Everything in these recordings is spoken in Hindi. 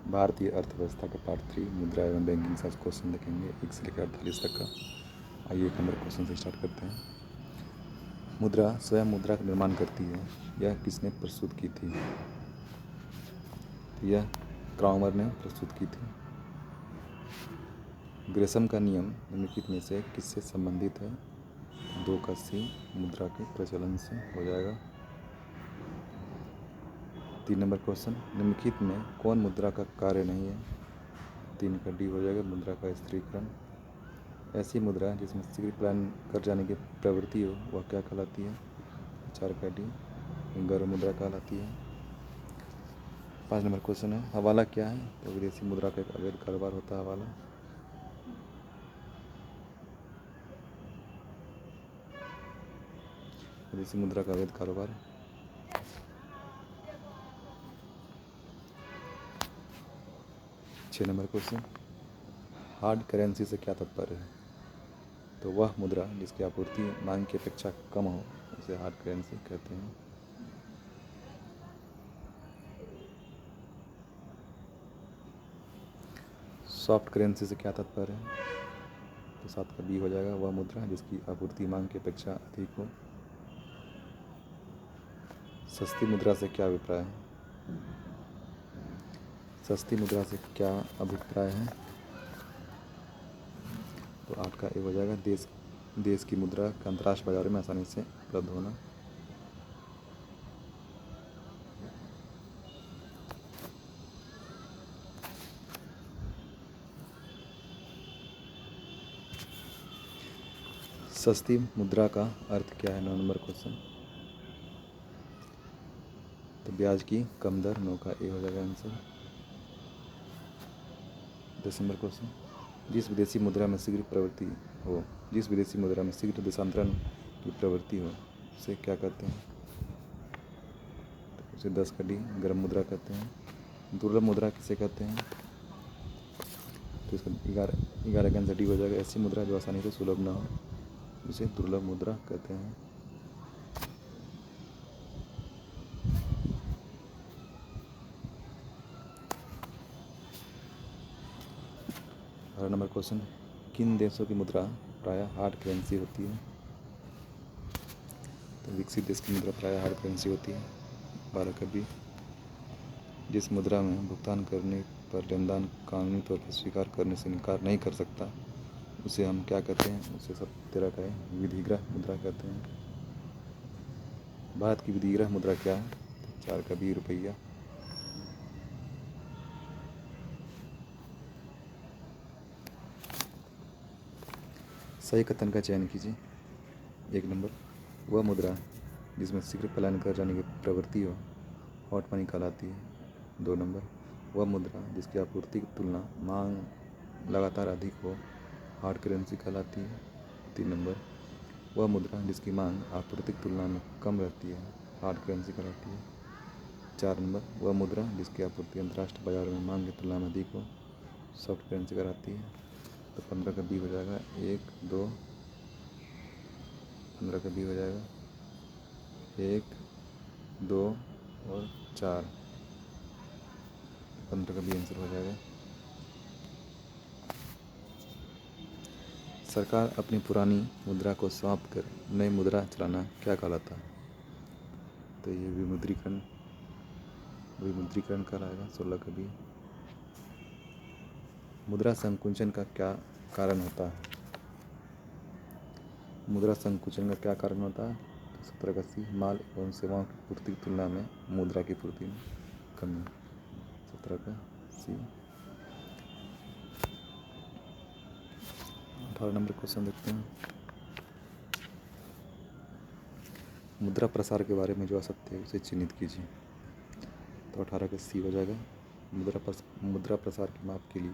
भारतीय अर्थव्यवस्था का पार्ट 3 मुद्रा एवं बैंकिंग से क्वेश्चन देखेंगे 1 से लेकर 48 तक का। आइए 1 नंबर क्वेश्चन से स्टार्ट करते हैं। मुद्रा स्वयं मुद्रा का निर्माण करती है, यह किसने प्रस्तुत की थी? तो यह क्राउमर ने प्रस्तुत की थी। ग्रेसम का नियम निम्नलिखित में से किससे संबंधित है? 2 का सी मुद्रा के प्रचलन से हो जाएगा। 3 नंबर क्वेश्चन, निम्नलिखित में कौन मुद्रा का कार्य नहीं है? 3 का डी हो जाएगा मुद्रा का स्थिरीकरण। ऐसी मुद्रा जिसमें शीघ्र पलायन कर जाने की प्रवृत्ति हो वह क्या कहलाती है? 4 का डी गर्म मुद्रा कहलाती है। 5 नंबर क्वेश्चन है, हवाला क्या है? तो विदेशी मुद्रा का एक अवैध कारोबार होता है हवाला। विदेशी मुद्रा का अवैध कारोबार। 6 नंबर क्वेश्चन, हार्ड करेंसी से क्या तात्पर्य है? तो वह मुद्रा जिसकी आपूर्ति मांग की अपेक्षा कम हो उसे हार्ड करेंसी कहते हैं। सॉफ्ट करेंसी से क्या तात्पर्य है? तो 7 का बी हो जाएगा, वह मुद्रा जिसकी आपूर्ति मांग की अपेक्षा अधिक हो। सस्ती मुद्रा से क्या अभिप्राय है? सस्ती मुद्रा से क्या अभिप्राय है? तो 8 का ए हो जाएगा, देश की मुद्रा का अंतर्राष्ट्रीय बाजार में आसानी से उपलब्ध होना। सस्ती मुद्रा का अर्थ क्या है? 9 नंबर क्वेश्चन, तो ब्याज की कम दर। 9 का ए हो जाएगा आंसर। 10 नंबर क्वेश्चन, जिस विदेशी मुद्रा में शीघ्र देशांतरण की प्रवृत्ति हो उसे क्या कहते हैं? तो उसे 10 का डी गर्म मुद्रा कहते हैं। दुर्लभ मुद्रा किसे कहते हैं? तो इसका 11 का आंसर डी हो जाएगा, ऐसी मुद्रा जो आसानी से सुलभ ना हो उसे दुर्लभ मुद्रा कहते हैं। 12 नंबर क्वेश्चन, किन देशों की मुद्रा प्रायः हार्ड करेंसी होती है? तो विकसित देश की मुद्रा प्रायः हार्ड करेंसी होती है। 12 का बी, जिस मुद्रा में भुगतान करने पर लेनदार कानूनी तौर पर स्वीकार करने से इनकार नहीं कर सकता उसे हम क्या कहते हैं? उसे सब तरह का विधिग्रह मुद्रा कहते हैं। भारत की विधिग्रह मुद्रा क्या है? तो 4 का बी रुपया। सही कथन का चयन कीजिए। 1 नंबर, वह मुद्रा जिसमें शीघ्र पलायन कर जाने की प्रवृत्ति हो हॉट मनी कहलाती है। 2 नंबर, वह मुद्रा जिसकी आपूर्ति की तुलना मांग लगातार अधिक हो हार्ड करेंसी कहलाती है। 3 नंबर, वह मुद्रा जिसकी मांग आपूर्ति की तुलना में कम रहती है हार्ड करेंसी कहलाती है। 4 नंबर, वह मुद्रा जिसकी आपूर्ति अंतर्राष्ट्रीय बाजार में मांग की तुलना में अधिक हो सॉफ्ट करेंसी कहलाती है। तो 15 का बी हो जाएगा 1 2, 15 का बी हो जाएगा 1 2 और 4। 15 का बी आंसर हो जाएगा। सरकार अपनी पुरानी मुद्रा को समाप्त कर नई मुद्रा चलाना क्या कहलाता है? तो ये विमुद्रीकरण कहलाएगा। 16 का बी। मुद्रा संकुचन का क्या कारण होता है? मुद्रा संकुचन का क्या कारण होता है? तो 17 का सी, माल एवं सेवाओं की पूर्ति की तुलना में मुद्रा की पूर्ति में कमी। 17 का सी। 18 नंबर क्वेश्चन देखते हैं। मुद्रा प्रसार के बारे में जो असत्य है उसे चिन्हित कीजिए। तो 18 का सी हो जाएगा, मुद्रा प्रसार के माप के लिए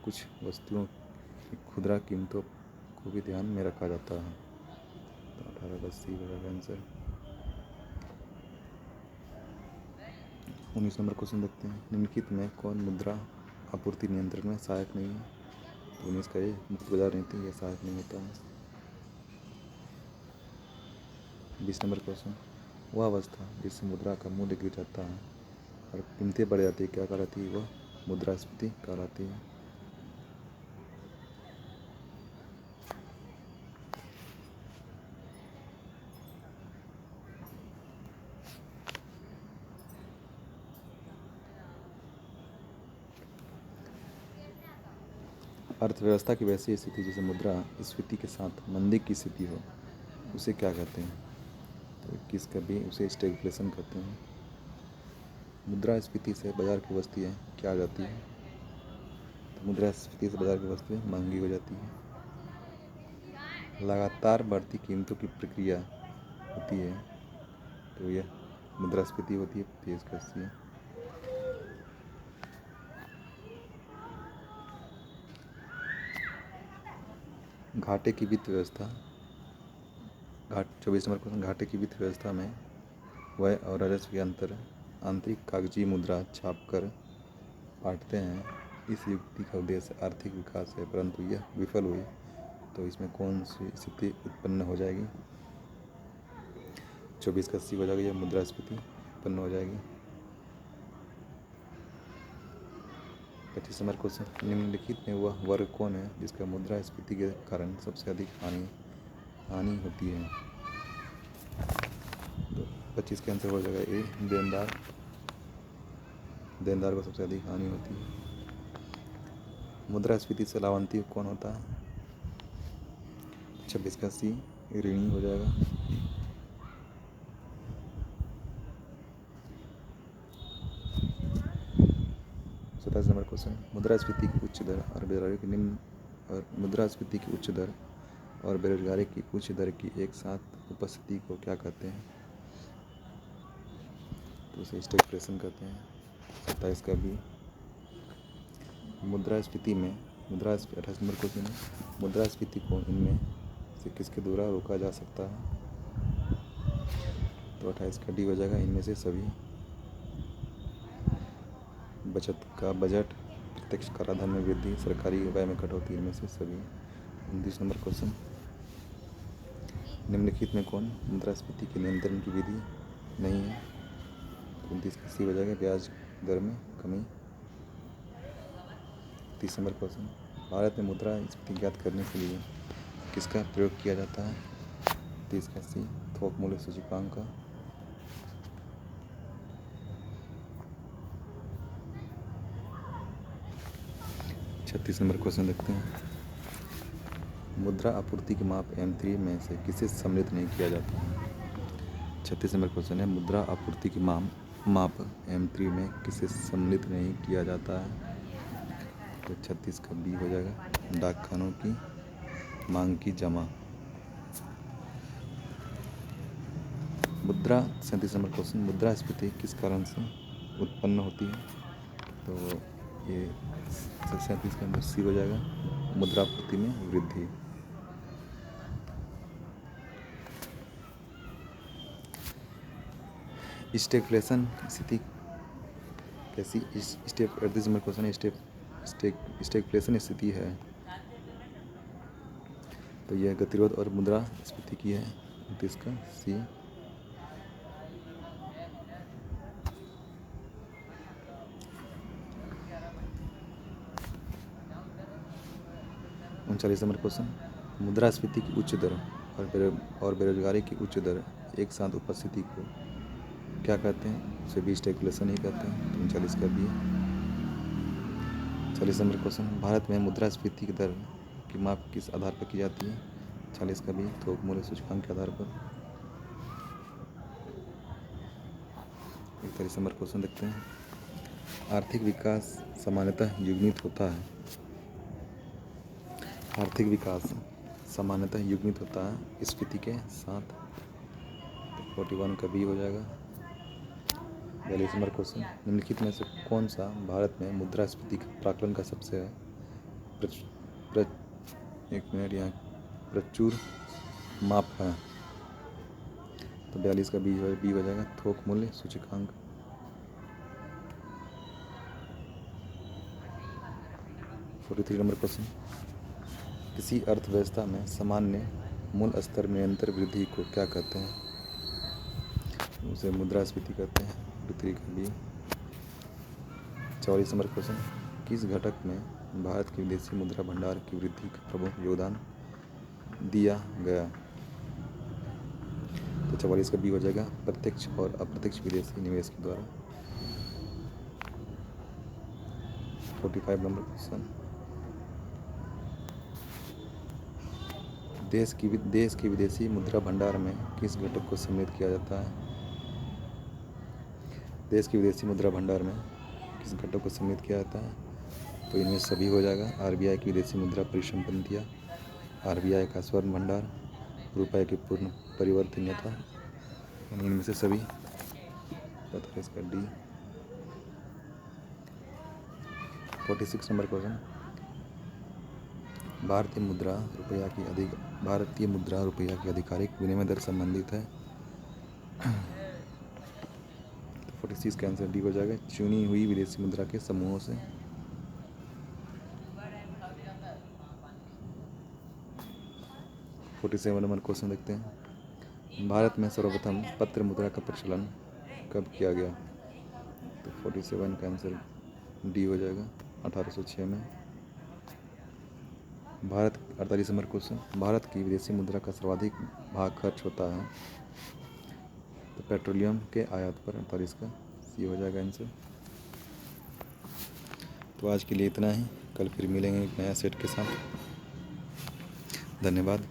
कुछ वस्तुओं की खुदरा कीमतों को भी ध्यान में रखा जाता है। तो 18 का सी हो जाएगा आंसर। 19 नंबर क्वेश्चन देखते हैं। निम्नलिखित में कौन मुद्रा आपूर्ति नियंत्रण में सहायक नहीं है? तो 19 का ये मुक्त बाजार नीति यह सहायक नहीं होता है। 20 नंबर क्वेश्चन, वह अवस्था जिससे मुद्रा का मूल्य गिर जाता है और कीमतें बढ़ जाती है क्या कहलाती है? वह मुद्रास्फीति कहलाती है। अर्थव्यवस्था की वैसी स्थिति जैसे मुद्रा स्फीति के साथ मंदी की स्थिति हो, उसे क्या कहते हैं? तो 21 का भी उसे स्टैगफ्लेशन कहते हैं। मुद्रास्फीति से बाजार की वस्तुएं क्या आ जाती है? तो मुद्रास्फीति से बाजार की वस्तुएं महंगी हो जाती है। लगातार बढ़ती कीमतों की प्रक्रिया होती है, तो यह मुद्रास्फीति होती है। तेज कैसी है? घाटे की वित्त व्यवस्था। 24 नंबर क्वेश्चन, घाटे की वित्त व्यवस्था में व्यय और राजस्व के अंतर आंतरिक कागजी मुद्रा छापकर बांटते हैं। इस युक्ति का उद्देश्य आर्थिक विकास है, परंतु यह विफल हुई तो इसमें कौन सी स्थिति उत्पन्न हो जाएगी? 24 का सी हो जाएगा, यह मुद्रास्फीति उत्पन्न हो जाएगी। 25 नंबर क्वेश्चन, निम्नलिखित में वह वर्ग कौन है जिसका मुद्रास्फीति के कारण सबसे अधिक हानि होती है? तो 25 का आंसर हो जाएगा ए, देनदार को सबसे अधिक हानि होती है। मुद्रास्फीति से लाभान्वित कौन होता है? 26 का सी, ऋणी हो जाएगा। 27 नंबर क्वेश्चन, मुद्रास्फीति की उच्च दर और बेरोजगारी की मुद्रास्फीति की उच्च दर और बेरोजगारी की उच्च दर की एक साथ उपस्थिति को क्या कहते हैं? तो उसे स्टैगफ्लेशन कहते हैं। 27 का भी मुद्रास्फीति में 28 नंबर क्वेश्चन है, मुद्रास्फीति को इनमें से किसके द्वारा रोका जा सकता है? तो 28 का डी हो जाएगा, इनमें से सभी। बचत का बजट, प्रत्यक्ष कराधान में वृद्धि, सरकारी व्यय में कटौती, इनमें से सभी। 29 नंबर क्वेश्चन, निम्नलिखित में कौन मुद्रास्फीति के नियंत्रण की विधि नहीं है? 29 का सी हो जाएगा, ब्याज दर में कमी। 30 नंबर क्वेश्चन, भारत में मुद्रास्फीति ज्ञात करने के लिए किसका प्रयोग किया जाता है? 30 का सी, थोक मूल्य सूचकांक का। 36 नंबर क्वेश्चन देखते हैं, मुद्रा आपूर्ति के माप M3 में से किसे सम्मिलित नहीं किया जाता है? 36 नंबर क्वेश्चन है, मुद्रा आपूर्ति की माप M3 में किसे सम्मिलित नहीं किया जाता है? तो 36 का बी हो जाएगा, डाकखानों की मांग की जमा। 37 नंबर क्वेश्चन, मुद्रास्फीति किस कारण से उत्पन्न होती है? तो ये 37 का अंदर सी हो जाएगा, मुद्रापूर्ति में वृद्धि। स्टैगफ्लेशन स्थिति कैसी? 38 नंबर क्वेश्चन है, स्टैगफ्लेशन स्थिति है तो यह गतिरोध और मुद्रास्फीति की है। 29 का सी। उनचालीस नंबर क्वेश्चन, मुद्रास्फीति की उच्च दर और बेरोजगारी की उच्च दर एक साथ उपस्थिति को क्या कहते हैं? उसे भी स्टैगफ्लेशन ही कहते हैं। तो 39 का भी है। 40 नंबर क्वेश्चन, भारत में मुद्रास्फीति की दर की माप किस आधार पर की जाती है? 40 का भी, थोक मूल्य सूचकांक के आधार पर। 41 नंबर क्वेश्चन देखते हैं, आर्थिक विकास सामान्यतः युग्मित होता है। आर्थिक विकास सामान्यतः युग्मित होता है स्फीति के साथ। तो 41 का बी हो जाएगा। 42 नंबर क्वेश्चन, निम्नलिखित में से कौन सा भारत में मुद्रास्फीति के प्राकलन का सबसे प्रचुर माप है? तो 42 का बी हो जाएगा, थोक मूल्य सूचकांक। 43 नंबर क्वेश्चन, किसी अर्थव्यवस्था में सामान्य मूल स्तर में निरंतर वृद्धि को क्या कहते हैं? उसे मुद्रास्फीति कहते हैं। 43 का बी। 44 नंबर क्वेश्चन, किस घटक में भारत के विदेशी मुद्रा भंडार की वृद्धि का प्रमुख योगदान दिया गया? तो 44 का बी हो जाएगा, प्रत्यक्ष और अप्रत्यक्ष विदेशी निवेश के द्वारा। 45 नंबर क्वेश्चन, देश की विदेशी मुद्रा भंडार में किस घटक को सम्मिलित किया जाता है? देश की विदेशी मुद्रा भंडार में किस घटक को सम्मिलित किया जाता है? तो इनमें सभी हो जाएगा। आरबीआई की विदेशी मुद्रा परिसंपत्तियाँ, आरबीआई का स्वर्ण भंडार, रुपये की पूर्ण परिवर्तनीयता, इनमें से सभी। तो इसका डी। 46 नंबर क्वेश्चन, भारतीय मुद्रा रुपया की आधिकारिक विनिमय दर संबंधित है। 46 का आंसर डी हो जाएगा, चुनी हुई विदेशी मुद्रा के समूहों से। 47 नंबर क्वेश्चन देखते हैं, भारत में सर्वप्रथम पत्र मुद्रा का प्रचलन कब किया गया? तो 47 का आंसर डी हो जाएगा, 1806 में। 48 नंबर क्वेश्चन, भारत की विदेशी मुद्रा का सर्वाधिक भाग खर्च होता है तो पेट्रोलियम के आयात पर। 48 का सी हो जाएगा आंसर। तो आज के लिए इतना ही, कल फिर मिलेंगे एक नया सेट के साथ। धन्यवाद।